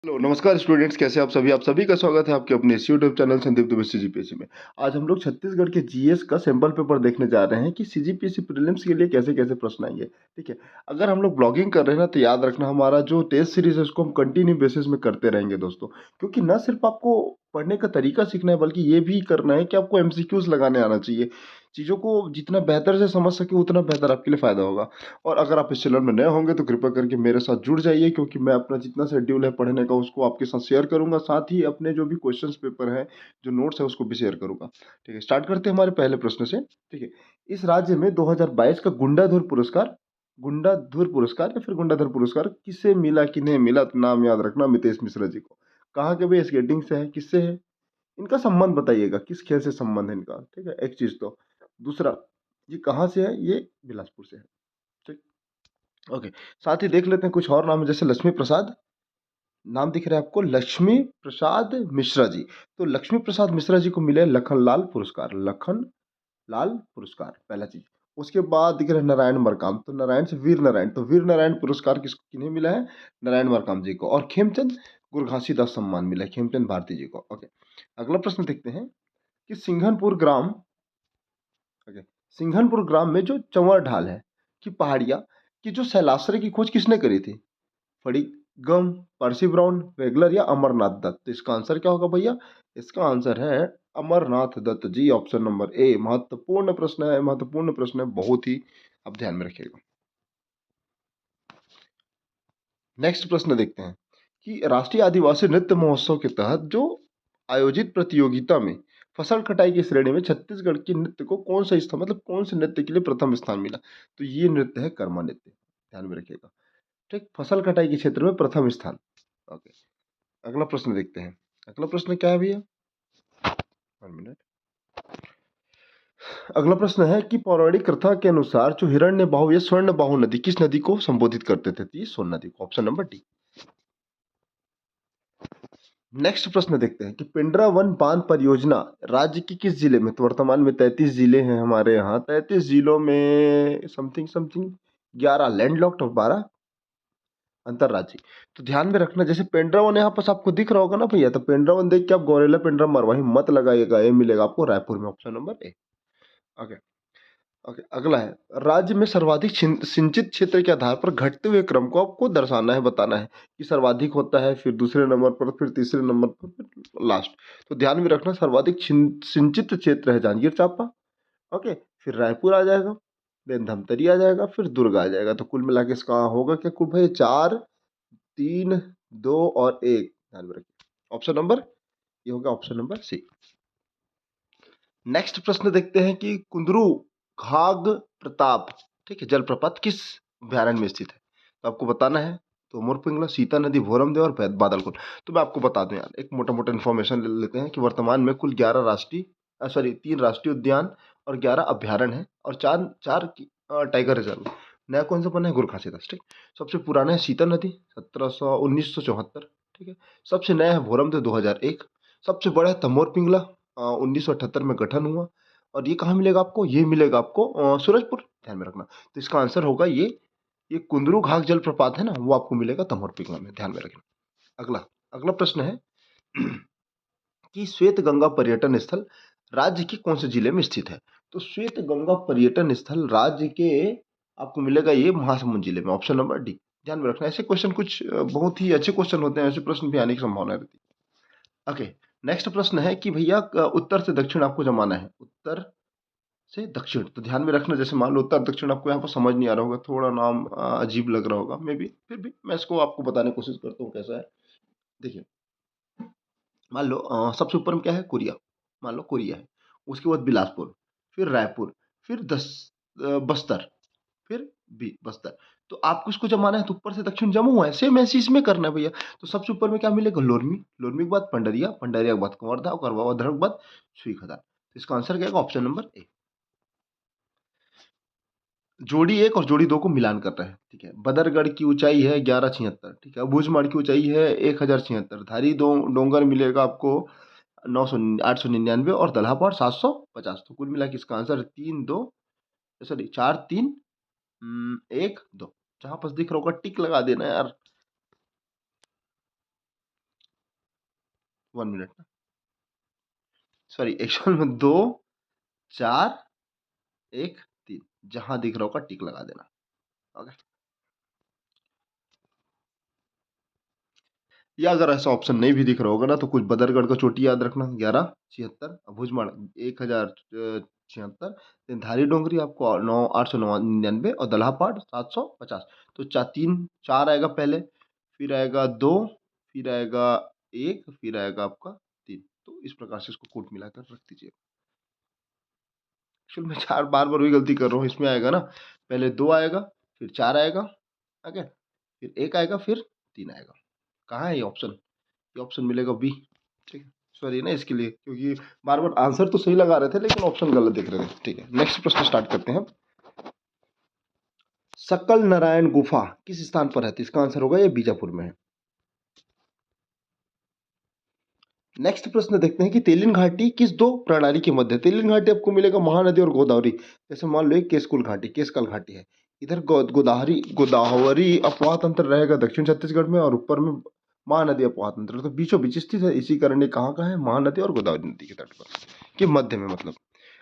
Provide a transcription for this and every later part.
Hello नमस्कार students, कैसे आप सभी का स्वागत है आपके अपने इस YouTube channel Sandeep Dubey CGPSC में। आज हम लोग छत्तीसगढ़ के जीएस का सैंपल पेपर देखने जा रहे हैं कि सीजीपीएससी प्रीलिम्स के लिए कैसे कैसे प्रश्न आएंगे। ठीक है, अगर हम लोग ब्लॉगिंग कर रहे हैं ना तो याद रखना हमारा जो टेस्ट सीरीज है उसको हम कंटिन्यू बेसिस में करते रहेंगे दोस्तों, क्योंकि न सिर्फ आपको पढ़ने का तरीका सीखना है बल्कि ये भी करना है कि आपको एमसीक्यूज लगाने आना चाहिए। चीज़ों को जितना बेहतर से समझ सके उतना बेहतर आपके लिए फ़ायदा होगा। और अगर आप इस चैनल में नए होंगे तो कृपया करके मेरे साथ जुड़ जाइए, क्योंकि मैं अपना जितना शेड्यूल है पढ़ने का उसको आपके साथ शेयर करूंगा, साथ ही अपने जो भी क्वेश्चंस पेपर है, जो नोट्स है उसको भी शेयर करूंगा। ठीक है, स्टार्ट करते हैं हमारे पहले प्रश्न से। ठीक है, इस राज्य में 2022 का गुंडाधुर पुरस्कार किसे मिला, किन्हें मिला, तो नाम याद रखना, मितेश मिश्रा जी को। कहाँ के भाई, स्केटिंग से है, किससे है, इनका संबंध बताइएगा, किस खेल से संबंध है इनका। ठीक है, एक चीज तो। दूसरा, ये कहाँ से है, ये बिलासपुर से है। ठीक, ओके। साथ ही देख लेते हैं कुछ और नाम है, जैसे लक्ष्मी प्रसाद। नाम दिख रहा है आपको, लक्ष्मी प्रसाद मिश्रा जी। तो लक्ष्मी प्रसाद मिश्रा जी को मिले लखनलाल पुरस्कार, लखनलाल पुरस्कार, पहला चीज। उसके बाद दिख रहा है नारायण मरकाम, तो नारायण से वीर नारायण, तो वीर नारायण पुरस्कार किसको, किन्हें मिला है, नारायण मरकाम जी को। और खेमचंद गुरघासीदास सम्मान मिला है खेमचंद भारती जी को। ओके, अगला प्रश्न देखते हैं कि सिंघनपुर ग्राम, ओके, सिंघनपुर ग्राम में जो चंवर ढाल है कि पहाड़िया की जो शैलाश्रय की खोज किसने करी थी, फड़िगम, पर्सी ब्राउन, वेगलर या अमरनाथ दत्त। तो इसका आंसर क्या होगा भैया, इसका आंसर है अमरनाथ दत्त जी, ऑप्शन नंबर ए। महत्वपूर्ण प्रश्न है, महत्वपूर्ण प्रश्न है, बहुत ही आप ध्यान में रखिएगा। नेक्स्ट प्रश्न देखते हैं कि राष्ट्रीय आदिवासी नृत्य महोत्सव के तहत जो आयोजित प्रतियोगिता में फसल कटाई की श्रेणी में छत्तीसगढ़ की नृत्य को कौन सा स्थान, मतलब कौन से नृत्य के लिए प्रथम स्थान मिला। तो ये नृत्य है कर्मा नृत्य, ध्यान में रखिएगा। ठीक, फसल कटाई के क्षेत्र में प्रथम स्थान। ओके, अगला प्रश्न देखते हैं। अगला प्रश्न क्या है भैया, 1 मिनट। अगला प्रश्न है कि पौराणिक कथा के अनुसार जो हिरण्य बाहु या स्वर्ण बाहु नदी किस नदी को संबोधित करते थे, तो ये सोन नदी को, ऑप्शन नंबर डी। नेक्स्ट प्रश्न देखते हैं कि पिंडरा वन बांध परियोजना राज्य के किस जिले में, तो वर्तमान में 33 जिले हैं हमारे यहाँ, 33 जिलों में समथिंग समथिंग 11 लैंडलॉक्ड और 12 अंतरराज्यीय। तो ध्यान में रखना, जैसे पेंड्रा वन यहाँ पास आपको दिख रहा होगा ना भैया, तो पेंड्रा वन देख के आप गौरेला पेंड्रा मरवाही मत लगाइएगा, ये मिलेगा आपको रायपुर में, option number A. Okay, okay, अगला है राज्य में सर्वाधिक सिंचित क्षेत्र के आधार पर घटते हुए क्रम को आपको दर्शाना है, बताना है कि सर्वाधिक होता है, फिर दूसरे नंबर पर, फिर तीसरे नंबर पर, फिर लास्ट। तो ध्यान में रखना, सर्वाधिक सिंचित क्षेत्र है जांजगीर चांपा। ओके, फिर रायपुर आ जाएगा, देन धमतरी आ जाएगा, फिर दुर्ग आ जाएगा। तो कुल मिला के इसका होगा क्या, कुल भाई 4, 3, 2 और 1, ध्यान में रखिए, ऑप्शन नंबर, ये होगा ऑप्शन नंबर सी। नेक्स्ट प्रश्न देखते हैं कि कुंदरू घाघ प्रताप, ठीक है, जलप्रपात किस अभ्यारण्य में स्थित है, तो आपको बताना है। तो मोरपिंगला, सीता नदी, भोरमदेव और बादलकुंड। तो मैं आपको बता दूं यार, एक मोटा मोटा इन्फॉर्मेशन ले लेते हैं कि वर्तमान में कुल 11 राष्ट्रीय, सॉरी 3 राष्ट्रीय उद्यान और 11 अभ्यारण्य हैं, और चार चार टाइगर रिजर्व। नया कौन सा बना है, गुरखासीदास। ठीक, सबसे पुराना है सीता नदी, 1974। ठीक है, सबसे नया है भोरमदेव, 2001। सबसे बड़ा है तमोर पिंगला, 1978 में गठन हुआ। और ये कहाँ मिलेगा आपको, ये मिलेगा आपको सूरजपुर, ध्यान में रखना। तो इसका आंसर होगा ये कुंदरू घाघ जलप्रपात है ना, वो आपको मिलेगा तमोर पिंगला में, ध्यान में रखना। अगला अगला प्रश्न है कि श्वेत गंगा पर्यटन स्थल राज्य के कौन से जिले में स्थित है। तो श्वेत गंगा पर्यटन स्थल राज्य के आपको मिलेगा ये महासमुंद जिले में, ऑप्शन नंबर डी। ध्यान में रखना, ऐसे क्वेश्चन कुछ बहुत ही अच्छे क्वेश्चन होते हैं, ऐसे प्रश्न भी आने की संभावना रहती है। ओके, नेक्स्ट प्रश्न है कि भैया उत्तर से दक्षिण आपको जमाना है, उत्तर से दक्षिण। तो ध्यान में रखना, जैसे मान लो उत्तर दक्षिण आपको यहाँ पर समझ नहीं आ रहा होगा, थोड़ा नाम अजीब लग रहा होगा मे बी, फिर भी मैं इसको आपको बताने की कोशिश करता हूँ कैसा है। देखिए, मान लो सबसे ऊपर में क्या है, कोरिया, मान लो कोरिया है। उसके बाद बिलासपुर, फिर रायपुर, फिर बस्तर, फिर बी बस्तर। तो आपको इसको जमाना है, तो ऊपर से दक्षिण जमा हुआ है, सेम ऐसे इसमें करना है भैया। तो सबसे ऊपर में क्या मिलेगा, लोरमी, लोरमी के बाद पंडरिया, पंडरिया के बाद कंवरधा, और कंवरधा के बाद सुई खदान। तो इसका आंसर क्या होगा, ऑप्शन नंबर ए। जोड़ी 1 और जोड़ी 2 को मिलान कर रहे हैं। ठीक है, बदरगढ़ की ऊंचाई है 1176। ठीक है, भुजमड़ की ऊंचाई है 1076। धारी दो डोंगर मिलेगा आपको 899, और दल्हापहाड़ 750। तो कुल मिला के इसका आंसर 3-2, सॉरी 4-3, 1-2। जहां पास दिख रहा होगा टिक लगा देना यार। 1 मिनट ना, सॉरी एक्चुअल में 2 4 1 3, जहां दिख रहा होगा टिक लगा देना। ओके, या अगर ऐसा ऑप्शन नहीं भी दिख रहा होगा ना तो कुछ बदरगढ़ का चोटी याद रखना 1176, भुजमड़ 1076, देन धारी डोंगरी आपको 899 और दल्हापाड़ 750। तो 4 आएगा पहले, फिर आएगा 2, फिर आएगा 1, फिर आएगा आपका 3। तो इस प्रकार से इसको कूट मिलाकर रख दीजिए। एक्चुअल में 4 बार-बार वही गलती कर रहा हूँ। इसमें आएगा ना, पहले 2 आएगा, फिर 4 आएगा, ओके, फिर 1 आएगा, फिर 3 आएगा। कहाँ है ये ऑप्शन? ये ऑप्शन मिलेगा बी। ठीक है, सॉरी ना इसके लिए, क्योंकि बार-बार आंसर तो सही लगा रहे थे लेकिन ऑप्शन गलत दिख रहे थे। ठीक है, नेक्स्ट प्रश्न स्टार्ट करते हैं। सकल नारायण गुफा किस स्थान पर है? तो इसका आंसर होगा ये बीजापुर में है। नेक्स्ट प्रश्न देखते हैं कि तेलिन घाटी किस दो प्रणाली के मध्य है? तेलिन घाटी आपको मिलेगा महानदी और गोदावरी। जैसे मान लो एक केसकुल घाटी, केसकाल घाटी है, इधर गोदावरी गोदावरी अपवाह तंत्र रहेगा दक्षिण छत्तीसगढ़ में, और ऊपर में महानदी अपवाह तंत्र, तो बीचों बीच स्थित है। इसी कारण ये कहाँ का है? महानदी और गोदावरी नदी के तट पर, के मध्य में मतलब।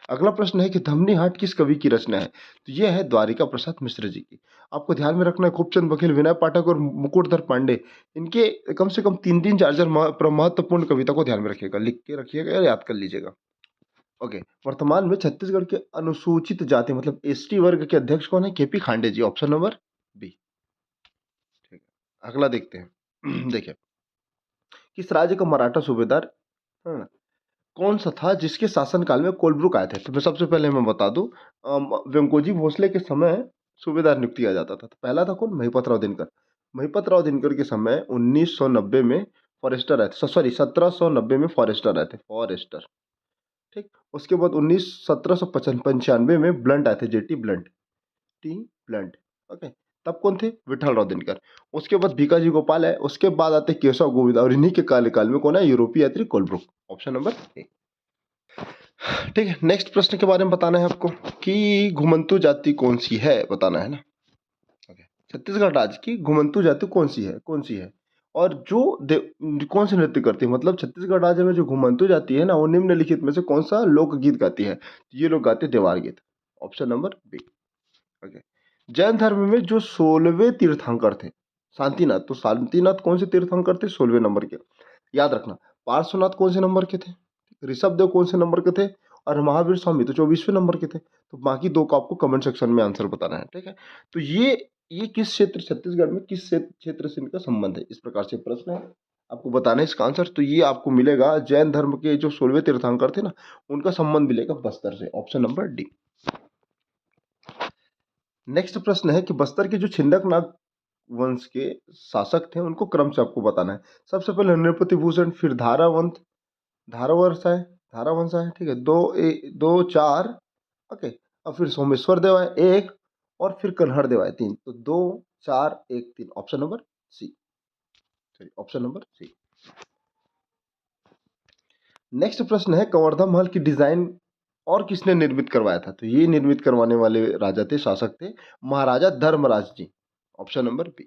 अगला प्रश्न है कि धमनी हाट किस कवि की रचना है? तो यह है द्वारिका प्रसाद मिश्र जी की। आपको ध्यान में रखना है खूबचंद बघेल, विनय पाठक और मुकुटधर पांडे, इनके कम से कम 3-3 4-4 महत्वपूर्ण कविता को ध्यान में रखिएगा, लिख के रखिएगा या याद कर लीजिएगा। ओके, वर्तमान में छत्तीसगढ़ के अनुसूचित जाति मतलब एसटी वर्ग के अध्यक्ष कौन है? केपी खांडे जी, ऑप्शन नंबर बी। ठीक है, अगला देखते हैं। देखिए, किस राज्य का मराठा सूबेदार हाँ, कौन सा था जिसके शासनकाल में कोलब्रुक आए थे? तो मैं सबसे पहले मैं बता दूं, व्यंकोजी भोसले के समय सूबेदार नियुक्त किया जाता था। तो पहला था कौन? महिपतराव दिनकर। महिपतराव दिनकर के समय 1990 में फॉरेस्टर आए थे, सॉरी 1790 में फॉरेस्टर आए थे, फॉरेस्टर। ठीक, उसके बाद 1795 में ब्लंट आए थे, jetty blunt, T blunt. Okay, तब कौन थे? विठल राव दिनकर। उसके बाद भीकाजी गोपाल है, उसके बाद आते केशव गोविंद, और इन्हीं के काल में कौन है? यूरोपीय यात्री कोलब्रुक, ऑप्शन नंबर ए। ठीक है, नेक्स्ट प्रश्न के बारे में बताना है आपको कि घुमंतु जाति कौन सी है, बताना है ना। ओके, छत्तीसगढ़ राज्य की घुमंतु जाति कौन सी है? कौन सी है? और जो कौन से नृत्य करती है? मतलब छत्तीसगढ़ राज्य में जो घुमंतु जाति है ना, वो निम्नलिखित में से कौन सा लोकगीत गाती है? तो ये लोग गाते देवार गीत, option number B. Okay, Jain धर्म में जो 16वें तीर्थंकर थे शांतिनाथ, तो शांतिनाथ कौन से तीर्थंकर थे? 16वें नंबर के, याद रखना। पार्श्वनाथ कौन से नंबर के थे? ऋषभ देव कौन से नंबर के थे? और महावीर स्वामी तो 24वें नंबर के थे। तो बाकी दो को आपको कमेंट सेक्शन में आंसर बताना है। ठीक है, तो ये किस क्षेत्र, छत्तीसगढ़ में किस क्षेत्र से इनका संबंध है? इस प्रकार से प्रश्न है, आपको बताना है इसका आंसर। तो ये आपको मिलेगा जैन धर्म के जो 16वें तीर्थंकर थे ना, उनका संबंध मिलेगा बस्तर से, ऑप्शन नंबर डी। नेक्स्ट प्रश्न है कि बस्तर के जो छिंदकनाग वंश के शासक थे उनको क्रम से आपको बताना है। सबसे पहले नृपति भूषण, फिर धारावंश है, धारावंश है, ठीक है, 2 4, ओके, और फिर सोमेश्वर देव है 1, और फिर कन्हड़ देव है 3। तो 2 4 1 3, option number C, sorry option number C. Next प्रश्न है कवर्धा महल की डिजाइन और किसने निर्मित करवाया था? तो ये निर्मित करवाने वाले राजा थे, शासक थे, महाराजा Dharmaraj ji, option number B.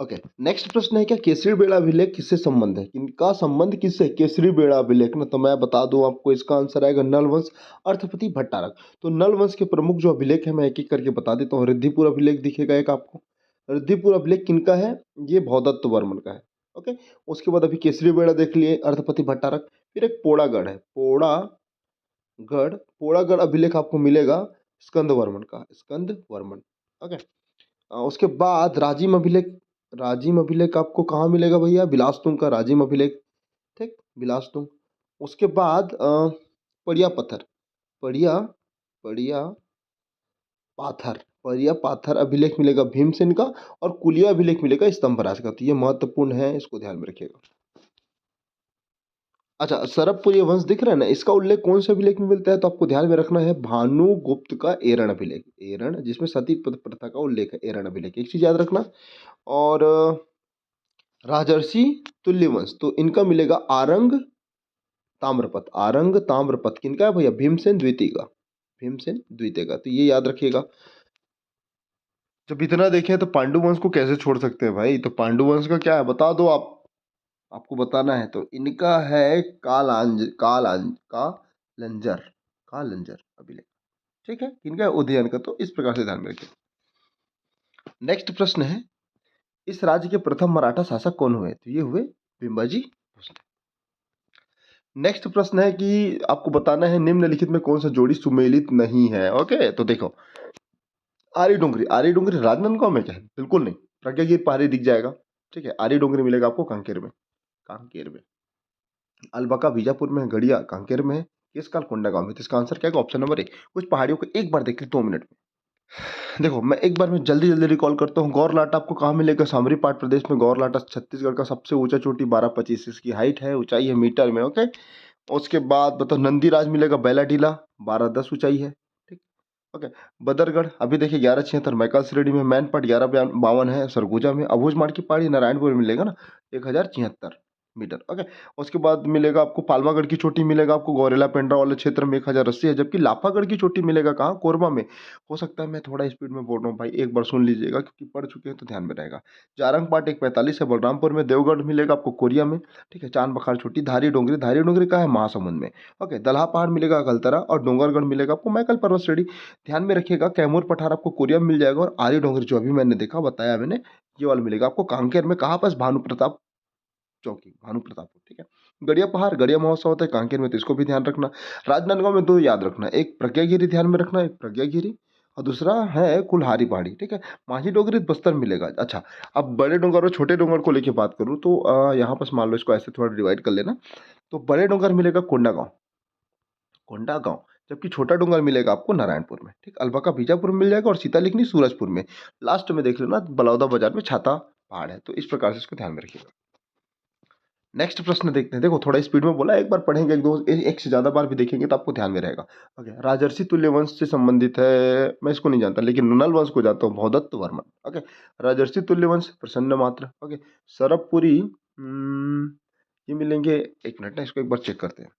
Okay, next प्रश्न है क्या केसरी बेड़ा अभिलेख किससे संबंध है? इनका संबंध किससे? केसरी बेड़ा अभिलेख ना, तो मैं बता दूं आपको, इसका आंसर आएगा नल वंश, अर्थपति भट्टारक। तो नल वंश के प्रमुख जो अभिलेख है मैं एक एक करके बता देता हूँ। रिद्धिपुर अभिलेख दिखेगा एक आपको, रिद्धिपुर अभिलेख किनका है? ये भौदत्त वर्मन का है। ओके, उसके बाद अभी केसरी बेड़ा देख लिए, अर्थपति भट्टारक। फिर एक पोड़ागढ़ है, पोड़ागढ़ अभिलेख आपको मिलेगा स्कंद वर्मन का, स्कंद वर्मन। ओके, उसके बाद राजिम अभिलेख आपको कहाँ मिलेगा भैया? बिलासतुंग का राजिम अभिलेख, ठीक, बिलासतुंग। उसके बाद पड़िया पत्थर, पड़िया पड़िया पाथर, पड़िया पाथर अभिलेख मिलेगा भीमसेन का, और कुलिया अभिलेख मिलेगा स्तंभराज का। तो ये महत्वपूर्ण है, इसको ध्यान में रखिएगा। अच्छा, सरबपुरी वंश दिख रहा है ना, इसका उल्लेख कौन से अभिलेख में मिलता है? तो आपको ध्यान में रखना है भानुगुप्त का एरण अभिलेख, एरण जिसमें सती प्रथा का उल्लेख है, एरण अभिलेख, एक चीज याद रखना। और राजर्षि तुल्य वंश, तो इनका मिलेगा आरंग ताम्रपत किनका है भैया? भीमसेन द्वितीय का, भीमसेन द्वितीय का। तो ये याद रखिएगा। जब इतना देखें तो पांडु वंश को कैसे छोड़ सकते हैं भाई? तो पांडु वंश का क्या है बता दो आप। आपको बताना है तो इनका है कालंजर, कालंजर अभिलेख। ठीक है, इनका उदयन का, तो इस प्रकार से ध्यान में रखिए। नेक्स्ट प्रश्न है, इस राज्य के प्रथम मराठा शासक कौन हुए? तो ये हुए बिंबाजी भोसले। नेक्स्ट प्रश्न है कि आपको बताना है निम्नलिखित में कौन सा जोड़ी सुमेलित नहीं है। ओके, तो देखो, आरी डोंगरी, आरी डोंगरी राजनांदगांव में क्या है? बिल्कुल नहीं, प्रज्ञागीर पहाड़ी दिख जाएगा। ठीक है, आरी डोंगरी मिलेगा आपको कांकेर में, कांकेर में। अलबका बीजापुर में है, गढ़िया कांकेर में है, केसकाल कोंडागांव में। तो इसका आंसर क्या है? Option number A. कुछ पहाड़ियों को एक बार देख ले 2 मिनट में। देखो, मैं एक बार में जल्दी जल्दी रिकॉल करता हूँ। गौरलाटा आपको कहाँ मिलेगा? सामरी पाट प्रदेश में। गौरलाटा छत्तीसगढ़ का सबसे ऊंचा चोटी, 1225 इसकी हाइट है, ऊंचाई है मीटर में। ओके, उसके बाद बताओ, नंदीराज मिलेगा बैलाडीला, 1210 ऊंचाई है। ठीक, ओके। बदरगढ़ अभी देखिए 1176, मैकाल श्रेणी में। मैनपाट 1152 है सरगुजा में। अबूझमाड़ की पहाड़ी नारायणपुर में मिलेगा ना, 1076 मीटर। ओके, उसके बाद मिलेगा आपको पालमागढ़ की चोटी मिलेगा आपको गौरेला पेंड्रा वाले क्षेत्र में, 1080 है। जबकि लाफागढ़ की चोटी मिलेगा कहाँ? कोरबा में। हो सकता है मैं थोड़ा स्पीड में बोल रहा हूँ भाई, एक बार सुन लीजिएगा क्योंकि पढ़ चुके हैं तो ध्यान में रहेगा। जारंग पाट 145 है बलरामपुर में। देवगढ़ मिलेगा आपको कोरिया में। ठीक है, चांद बखार चोटी। धारी डोंगरी, धारी डोंगरी का है महासमुंद में। ओके, दलहा पहाड़ मिलेगा अकलतरा, और डोंगरगढ़ मिलेगा आपको मैकल पर्वत श्रेणी। ध्यान में रखिएगा, कैमूर पठार आपको कोरिया में मिल जाएगा, और आरी डोंगरी जो अभी मैंने देखा, बताया मैंने, ये वाला मिलेगा आपको कांकेर में। कहाँ पास? भानु प्रताप चौकी, भानु प्रतापपुर। ठीक है, गड़िया पहाड़, गड़िया महोत्सव होता है कांकेर में, तो इसको भी ध्यान रखना। राजनांदगांव में 2 याद रखना, एक प्रज्ञागिरी ध्यान में रखना, एक प्रज्ञागिरी, और दूसरा है कुल्हारी पहाड़ी। ठीक है, माझी डोंगरी बस्तर मिलेगा। अच्छा, अब बड़े डोंगर और छोटे डोंगर को लेके बात करूँ तो यहाँ पर मान लो इसको ऐसे थोड़ा डिवाइड कर लेना। तो बड़े डोंगर मिलेगा कोंडागांव, कोंडागांव। जबकि छोटा डोंगर मिलेगा आपको नारायणपुर में। ठीक, अलबका बीजापुर में मिल जाएगा, और सीतालिखनी सूरजपुर में। लास्ट में देख लेना बलौदा बाजार में छाता पहाड़ है। तो इस प्रकार से इसको ध्यान में रखिएगा। नेक्स्ट प्रश्न देखते हैं। देखो, थोड़ा स्पीड में बोला, एक बार पढ़ेंगे, एक से ज्यादा बार भी देखेंगे तो आपको ध्यान में रहेगा। ओके, राजर्षि तुल्य वंश से संबंधित है, मैं इसको नहीं जानता, लेकिन नुनल वंश को जानता हूँ, भौदत्त वर्मन। ओके, राजर्षि तुल्य वंश, प्रसन्न मात्र। ओके, सरबपुरी, ये मिलेंगे, एक मिनट ना, इसको एक बार चेक करते हैं।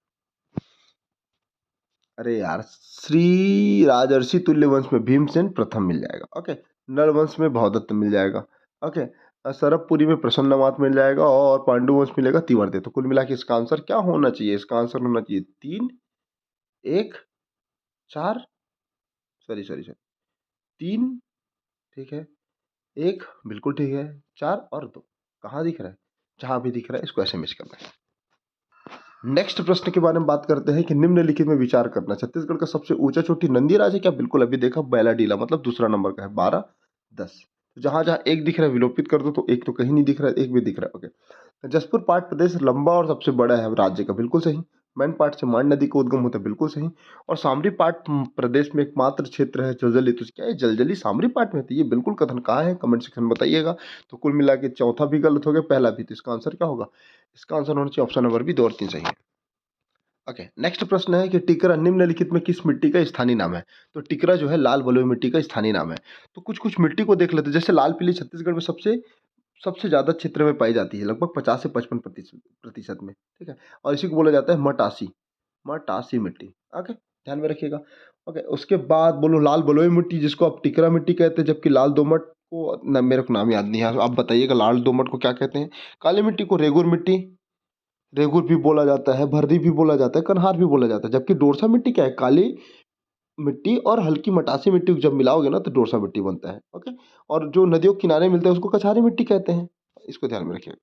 अरे यार, श्री राजर्षि तुल्य वंश में भीमसेन प्रथम मिल जाएगा। ओके, नल वंश में भौदत्त मिल जाएगा। ओके, सरबपुरी में प्रसन्नमात मिल जाएगा, और पांडु वंश मिलेगा तिवर्ते। तो कुल मिला के इसका आंसर क्या होना चाहिए? इसका आंसर होना चाहिए 3, 1, 4, सॉरी सॉरी सॉरी, 3, ठीक है, 1 बिल्कुल ठीक है, 4 और 2 कहाँ दिख रहा है? जहाँ भी दिख रहा है इसको ऐसे मिस करना है। नेक्स्ट प्रश्न के बारे में बात करते हैं कि निम्नलिखित में विचार करना, छत्तीसगढ़ का सबसे ऊंचा चोटी नंदीराज है क्या? बिल्कुल, अभी देखा बैलाडीला, मतलब दूसरा नंबर का है, 1210। तो जहां जहां एक दिख रहा है विलोपित कर दो, तो एक तो कहीं नहीं दिख रहा है, एक भी दिख रहा है। ओके, जसपुर पाट प्रदेश लंबा और सबसे बड़ा है राज्य का, बिल्कुल सही। मैन पाट से मान नदी का उद्गम होता है, बिल्कुल सही। और सामरी पाट प्रदेश में एकमात्र क्षेत्र है जलजली, तो क्या है? जलजली सामरी पाट में थी, ये बिल्कुल कथन कहाँ है? कमेंट सेक्शन में बताइएगा। तो कुल मिला के चौथा भी गलत हो गया, पहला भी। तो इसका आंसर क्या होगा? इसका आंसर होना चाहिए ऑप्शन नंबर बी, 2 और 3 सही है। ओके, नेक्स्ट प्रश्न है कि टिकरा निम्नलिखित में किस मिट्टी का स्थानीय नाम है? तो टिकरा जो है लाल बलुई मिट्टी का स्थानीय नाम है। तो कुछ कुछ मिट्टी को देख लेते हैं, जैसे लाल पीली छत्तीसगढ़ में सबसे सबसे ज्यादा क्षेत्र में पाई जाती है, लगभग 50 से 55% में। ठीक है, और इसी को बोला जाता है मटासी, मटासी मिट्टी। ओके, ध्यान में रखिएगा। ओके, उसके बाद बोलो लाल बलुई मिट्टी, जिसको आप टिकरा मिट्टी कहते हैं। जबकि लाल दोमट को मेरे को नाम याद नहीं है, आप बताइएगा लाल दोमट को क्या कहते हैं? काली मिट्टी को रेगुर मिट्टी, रेगुर भी बोला जाता है, भरदी भी बोला जाता है, कन्हार भी बोला जाता है। जबकि डोरसा मिट्टी क्या है? काली मिट्टी और हल्की मटासी मिट्टी को जब मिलाओगे ना तो डोरसा मिट्टी बनता है। ओके, और जो नदियों के किनारे मिलता है उसको कछारी मिट्टी कहते हैं। इसको ध्यान में रखिएगा।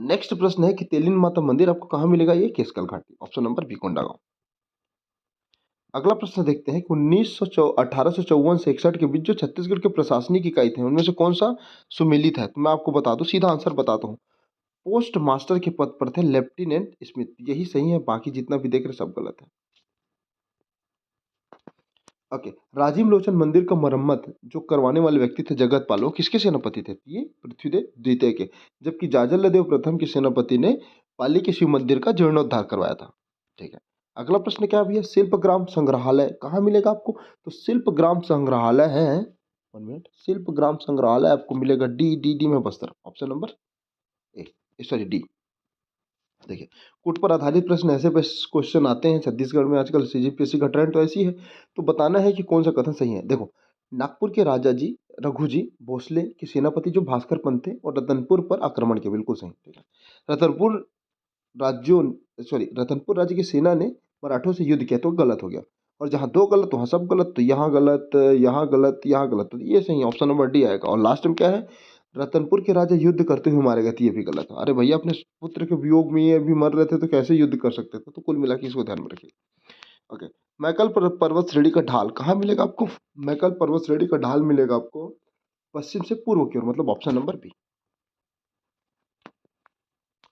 नेक्स्ट प्रश्न है कि तेलिन माता मंदिर आपको कहाँ मिलेगा? ये केसकल घाटी, ऑप्शन नंबर बी, कोंडागांव। अगला प्रश्न देखते हैं कि 1854 से 61 के बीच जो छत्तीसगढ़ के प्रशासनिक इकाई थे उनमें से कौन सा सुमेलित है? तो मैं आपको बता दूं, सीधा आंसर बताता हूँ। पोस्ट मास्टर के पद पर थे लेफ्टिनेंट स्मिथ, यही सही है, बाकी जितना भी देख रहे सब गलत है। ओके, राजीव लोचन मंदिर का मरम्मत जो करवाने वाले व्यक्ति थे जगत पाल, वो किसके सेनापति थे? ये पृथ्वीदेव द्वितीय के। जबकि जाजलदेव प्रथम के सेनापति ने पाली के शिव मंदिर का जीर्णोद्धार करवाया था। ठीक है, अगला प्रश्न क्या है भैया? शिल्पग्राम संग्रहालय कहाँ मिलेगा आपको? तो शिल्पग्राम संग्रहालय है, 1 मिनट, शिल्पग्राम संग्रहालय आपको मिलेगा डी में Bastar, option number A, sorry D. देखिए, कूट पर आधारित प्रश्न ऐसे क्वेश्चन आते हैं छत्तीसगढ़ में आजकल, सीजीपीएससी का ट्रेंड तो ऐसी है। तो बताना है कि कौन सा कथन सही है। देखो, नागपुर के राजा जी रघुजी भोसले के सेनापति जो भास्कर पंत थे और रतनपुर पर आक्रमण किया, बिल्कुल सही, ठीक है। रतनपुर राज्यों रतनपुर राज्य की सेना ने मराठों से युद्ध किया तो गलत हो गया, और जहाँ दो गलत वहाँ सब गलत, तो यहाँ गलत, यहाँ गलत, यहाँ गलत, तो ये सही है, ऑप्शन नंबर डी आएगा। और लास्ट में क्या है, रतनपुर के राजा युद्ध करते हुए मारे गए थे, ये भी गलत है। अरे भैया अपने पुत्र के वियोग में ये भी मर रहे थे तो कैसे युद्ध कर सकते थे, तो कुल मिला के इसको ध्यान में रखिए। ओके, मैकल पर्वत श्रेणी का ढाल कहाँ मिलेगा आपको? मैकल पर्वत श्रेणी का ढाल मिलेगा आपको पश्चिम से पूर्व की ओर, मतलब ऑप्शन नंबर बी।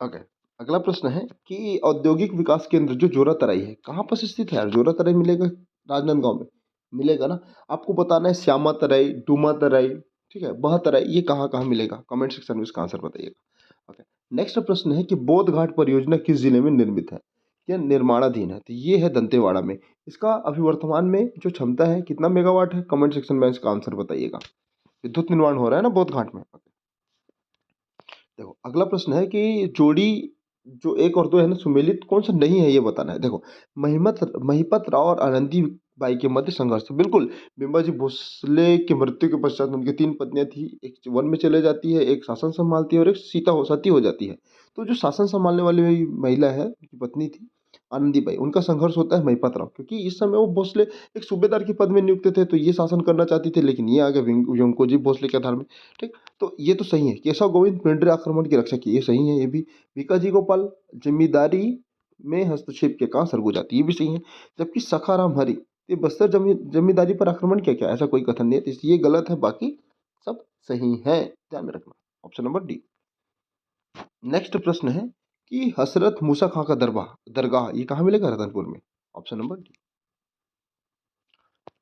ओके, अगला प्रश्न है कि औद्योगिक विकास केंद्र जो जोरा तराई है कहाँ पर स्थित है यार? जोरा तराई मिलेगा राजनांदगांव में, मिलेगा ना? आपको बताना है श्यामा तराई, डूमा तराई, ठीक है, बह तराई, ये कहाँ कहाँ मिलेगा? कमेंट सेक्शन में इसका आंसर बताइएगा। ओके, नेक्स्ट प्रश्न है कि बोध घाट परियोजना किस जिले में निर्मित है या निर्माणाधीन है? तो ये है दंतेवाड़ा में। इसका अभी वर्तमान में जो क्षमता है कितना मेगावाट है? कमेंट सेक्शन में इसका आंसर बताइएगा। विद्युत निर्माण हो रहा है ना बोध घाट में। देखो अगला प्रश्न है कि जोड़ी जो एक और दो है ना सुमेलित कौन सा नहीं है, ये बताना है। देखो महिपत राव और आनंदी बाई के मध्य संघर्ष, बिल्कुल। बिंबाजी भोसले की मृत्यु के पश्चात उनकी तीन पत्नियां थी, एक वन में चले जाती है, एक शासन संभालती है और एक सती हो जाती है। तो जो शासन संभालने वाली महिला है, उनकी पत्नी थी आनंदीबाई, उनका संघर्ष होता है महिपत राव, क्योंकि इस समय वो भोसले एक सूबेदार के पद में नियुक्त थे, तो ये शासन करना चाहती थे, लेकिन ये आ गए व्यंकोजी भोसले के आधार में। ठीक, तो ये तो सही है। केशव गोविंद पिंडरी आक्रमण की रक्षा की, ये सही है। ये भी बीकाजी गोपाल जिम्मेदारी में हस्तक्षेप के कारण सरगुजा जाती, ये भी सही है। जबकि सखाराम हरि ये बस्तर जमींदारी पर आक्रमण किया, क्या ऐसा कोई कथन नहीं है, तो इसलिए ये गलत है, बाकी सब सही है, ध्यान में रखना। Option number D. नेक्स्ट प्रश्न है कि हसरत मूसा खां का दरगाह ये कहाँ मिलेगा? रतनपुर में, ऑप्शन नंबर डी।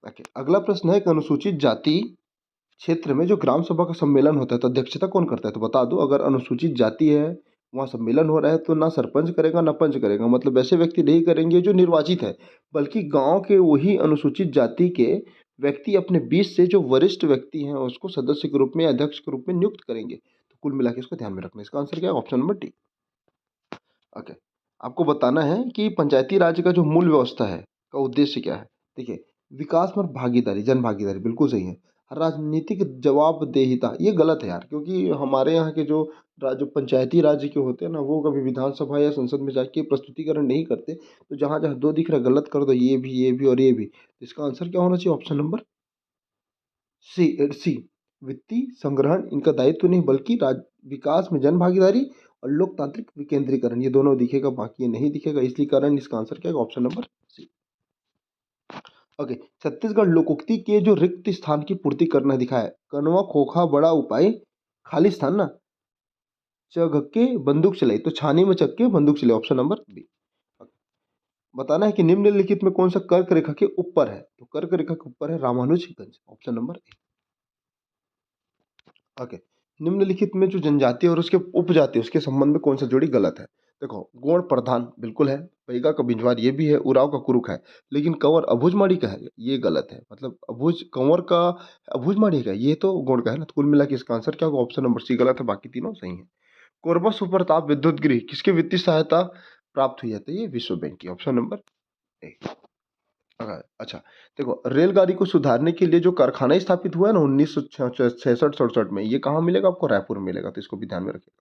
ओके, अगला प्रश्न है कि अनुसूचित जाति क्षेत्र में जो ग्राम सभा का सम्मेलन होता है तो अध्यक्षता कौन करता है? तो बता दो, अगर अनुसूचित जाति है वहाँ सम्मेलन हो रहा है तो ना सरपंच करेगा ना पंच करेगा, मतलब ऐसे व्यक्ति नहीं करेंगे जो निर्वाचित है, बल्कि गांव के वही अनुसूचित जाति के व्यक्ति अपने बीच से जो वरिष्ठ व्यक्ति हैं उसको सदस्य के रूप में, अध्यक्ष के रूप में नियुक्त करेंगे। तो कुल मिला के इसको ध्यान में रखना। इसका आंसर क्या है? Option number D. ओके, आपको बताना है कि पंचायती राज का जो मूल व्यवस्था है का उद्देश्य क्या है। देखिए, विकास में भागीदारी, जन भागीदारी, बिल्कुल सही है। राजनीतिक जवाबदेहिता, ये गलत है यार, क्योंकि हमारे यहाँ के जो पंचायती राज्य के होते हैं ना, वो कभी विधानसभा या संसद में जाके प्रस्तुतिकरण नहीं करते। तो जहाँ जहाँ दो दिख रहा है गलत कर दो, ये भी और ये भी। इसका आंसर क्या होना चाहिए? Option number C. वित्तीय संग्रहण इनका दायित्व नहीं, बल्कि विकास में जन भागीदारी और लोकतांत्रिक विकेंद्रीकरण, ये दोनों दिखेगा, बाकी ये नहीं दिखेगा, इसलिए कारण इसका आंसर क्या है? Option number C. Okay, Chhattisgarh लोकोक्ति के जो रिक्त स्थान की पूर्ति करना दिखाया है, कनवा खोखा बड़ा उपाय खाली स्थान ना, चघके बंदूक चलाई, तो छानी में चक्के बंदूक चलाई, ऑप्शन नंबर बी। बताना है कि निम्नलिखित में कौन सा कर्क रेखा के ऊपर है? तो कर्क रेखा के ऊपर है Ramanujganj, option number A. Okay, निम्नलिखित में जो जनजाति और उसके उपजाति उसके संबंध में कौन सा जोड़ी गलत है? देखो, गोंड प्रधान बिल्कुल है, पैगा का बिंजवार ये भी है, उराव का कुरुक है, लेकिन कंवर अभुजमाड़ी का है, ये गलत है। मतलब अभुज कंवर का अभुजमाड़ी का है, ये तो गोंड का है ना। तो कुल मिला के इसका आंसर क्या होगा? ऑप्शन नंबर सी गलत है, बाकी तीनों सही है। कोरबा सुप्रताप विद्युत गृह किसके वित्तीय सहायता प्राप्त हुई है? तो ये विश्व बैंक की, ऑप्शन नंबर ए। अच्छा, देखो, रेलगाड़ी को सुधारने के लिए जो कारखाना स्थापित हुआ है ना 1966-67 में, ये कहाँ मिलेगा आपको? रायपुर में मिलेगा, तो इसको भी ध्यान में रखिएगा।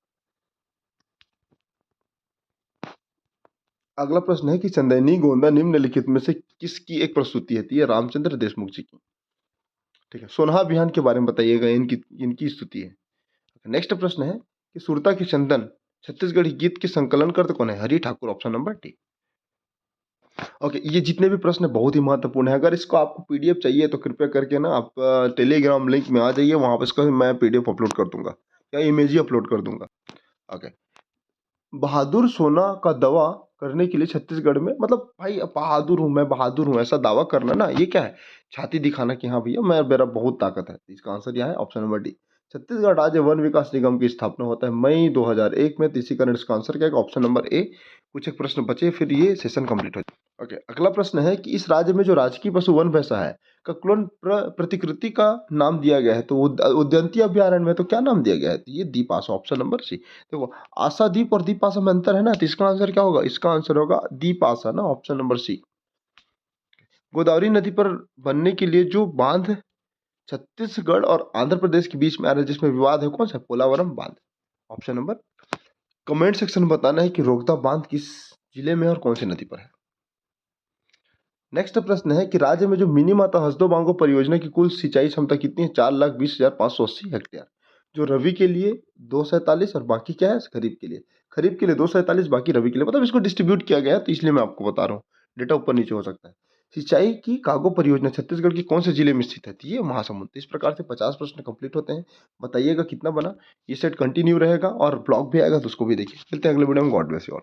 अगला प्रश्न है कि चंदैनी गोंदा निम्नलिखित में से किसकी एक प्रस्तुति है? तो ये रामचंद्र देशमुख जी की, ठीक है। सोनहा अभियान के बारे में बताइएगा, इनकी इनकी स्तुति है। नेक्स्ट प्रश्न है कि सुरता के चंदन छत्तीसगढ़ी गीत के संकलन करते कौन है? Hari Thakur, option number D. Okay, ये जितने भी प्रश्न बहुत ही महत्वपूर्ण है। अगर इसको आपको पीडीएफ चाहिए तो कृपया करके ना आप टेलीग्राम लिंक में आ जाइए, वहाँ पर इसका मैं पीडीएफ अपलोड कर दूंगा या इमेज ही अपलोड कर दूंगा। ओके, बहादुर सोना का दावा करने के लिए छत्तीसगढ़ में, मतलब भाई बहादुर हूँ मैं, बहादुर हूँ, ऐसा दावा करना ना, ये क्या है? छाती दिखाना कि हाँ भैया मैं, मेरा बहुत ताकत है। इसका आंसर यह है, ऑप्शन नंबर डी। छत्तीसगढ़ राज्य वन विकास निगम की स्थापना होता है मई 2001 में, तो इसी कारण इसका आंसर क्या है? Option number A. कुछ एक प्रश्न बचे, फिर ये सेशन कंप्लीट हो जाए। ओके, अगला प्रश्न है कि इस राज्य में जो राजकीय पशु वन भैंसा है का क्लोन प्रतिकृति का नाम दिया गया है, तो उद्यानिकी अभ्यारण्य में तो क्या नाम दिया गया है? तो ये द्वीप आशा, ऑप्शन नंबर सी। देखो, आशादीप और दीप आशा में अंतर है ना, तो इसका आंसर क्या होगा? इसका आंसर होगा दीप आशा ना, ऑप्शन नंबर सी। गोदावरी नदी पर बनने के लिए जो बांध छत्तीसगढ़ और आंध्र प्रदेश के बीच में आ रहा है जिसमें विवाद है, कौन सा? पोलावरम बांध। ऑप्शन नंबर, कमेंट सेक्शन में बताना है कि रोहता बांध किस जिले में और कौन सी नदी पर है। नेक्स्ट प्रश्न है कि राज्य में जो मिनी माता हसदो बांगो परियोजना की कुल सिंचाई क्षमता कितनी है? 4,20,580 हेक्टेयर। जो रवि के लिए 247 और बाकी क्या है? खरीफ के लिए। खरीफ के लिए 247, बाकी रवि के लिए, मतलब इसको डिस्ट्रीब्यूट किया गया है तो इसलिए मैं आपको बता रहा हूँ, डेटा ऊपर नीचे हो सकता है। सिंचाई की कागो परियोजना छत्तीसगढ़ के कौन से जिले में स्थित है? तो ये महासमुंद। इस प्रकार से 50 प्रश्न कंप्लीट होते हैं। बताइएगा कितना बना। ये सेट कंटिन्यू रहेगा और ब्लॉग भी आएगा तो उसको भी देखिए। मिलते हैं अगले वीडियो में। God bless you all.